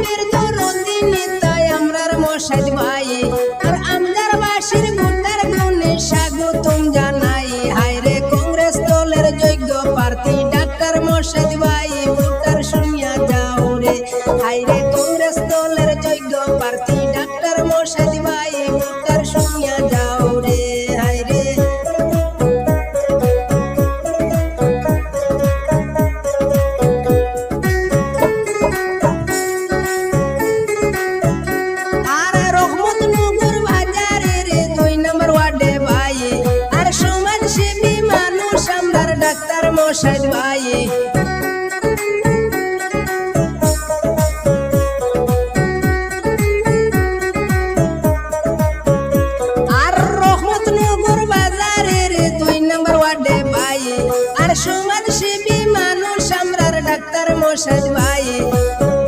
গরিবের দরদি নেতাই আমরার মশাদ ভাই আর আমজার বাসীর ভোটার গুণে স্বাগতম জানাই। হায়রে কংগ্রেস দলের যোগ্য প্রার্থী ডাক্তার মশাদ ভাই ভোটার শুনিয়া যাও রে। হায়রে কংগ্রেস দলের যোগ্য প্রার্থী ডাক্তার মশাদ ভাই ভোটার শুনিয়া যাও রে। হায়রে ডাক্তার মশাদ ভাই আর রহমতনগর বাজারের 2 নম্বর ওয়ার্ডে ভাই আর সমাজসেবী মানুষ আমরার ডাক্তার মশাদ ভাই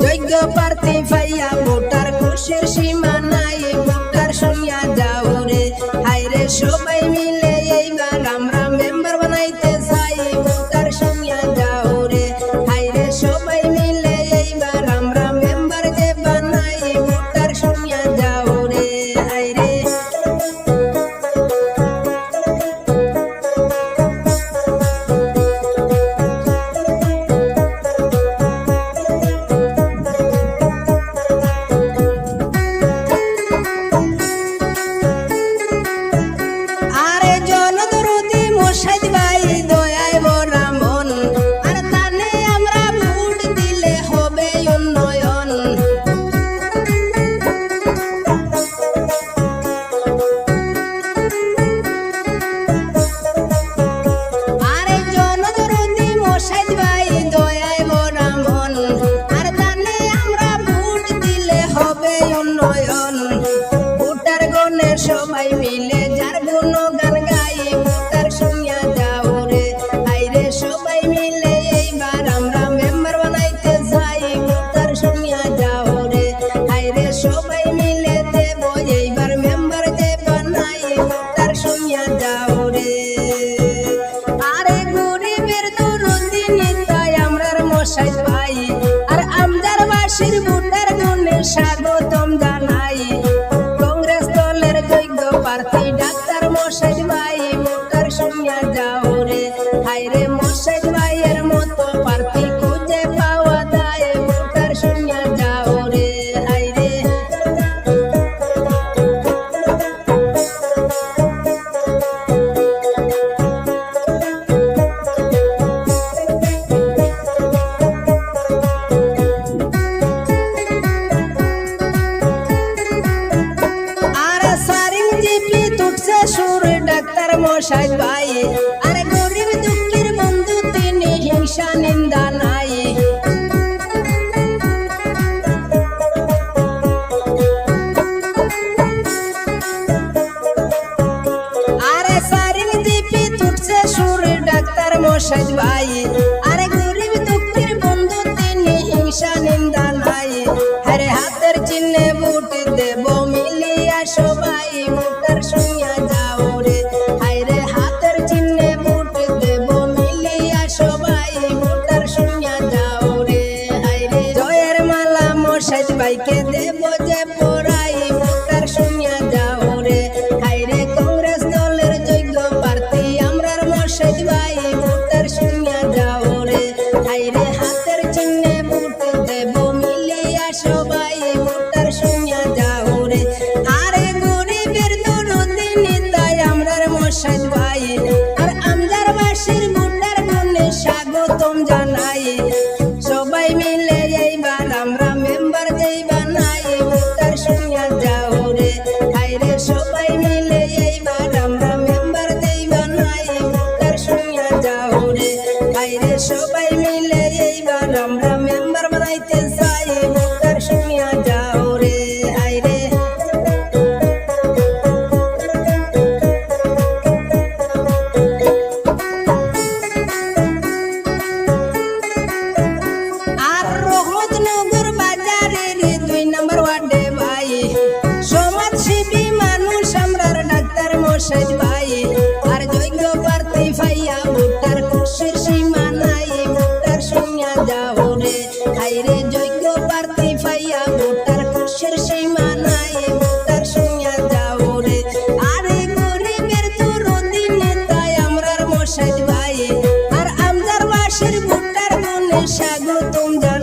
যোগ্য প্রার্থী পাইয়া ভোটার খুশির সীমা নাই ভোটার শুনিয়া যাও রে। হায়রে সবাই মিলে এইবার আমরা মেম্বার বানাইতে চাই ভোটার শুনিয়া যাও রে। হায়রে সবাই মিলে এইবার আমরা মেম্বার যে বানাই ভোটার শুনিয়া যাও রে। হায়রে সবাই মিলে যার গুণগান গাই ভোটার শুনিয়া যাও রে। হায়রে সবাই মিলে এইবার আমরা মেম্বার বানাইতে চাই ভোটার শুনিয়া যাও রে। হায়রে সবাই মিলে দেব এইবার মেম্বার যে বানাই ভোটার শুনিয়া যাও রে। আরে গরিবের দরদি নেতাই আমরার মশাদ ভাই আর আমজার বাসীর ভোটার গুণে স্বাগতম জানাই। প্রার্থী ডাক্তার মশাদ ভাই ভোটার শুনিয়া যাও রে। হায়রে মশাদ ভাইয়ের মতো প্রার্থী খুঁজে পাওয়া যায় ভোটার শুনিয়া যাও রে। হায়রে ডাক্তার মশাদ ভাই আরে গরিব দুঃখীর বন্ধু তিনি হিংসা নিন্দা নাই। আরে সারিং জিপি তুটছে সুর ডাক্তার মশাদ ভাই আরে গরিব দুঃখীর বন্ধু তিনি হিংসা নিন্দা নাই। আরে হাতের চিহ্নে ভোট দেব মিলিয়া সবাই ভোটার শুনিয়া যাও রে। হায়রে হাতের চিহ্নে ভোট দেব মিলিয়া সবাই ভোটার শুনিয়া যাও রে। হায়রে জয়ের মালা মশাদ ভাইকে দেব যে পড়াই ভোটার শুনিয়া যাও রে। হায়রে কংগ্রেস দলের যোগ্য প্রার্থী আমরার মশাদ ভাই ভোটার শুনিয়া যাও রে। হায়রে হাতের চিহ্নে ভোট দেব মিলিয়া সবাই ভোটার শুনিয়া যাও রে। আরে গরিবের দরদি নেতাই আমরার মশাদ ভাই আর আমজার বাসীর ভোটার গুণে স্বাগতম জানাই। সবাই মিলে এইবার আমরা মেম্বার যেই বানাই স্বাগতম জানাই।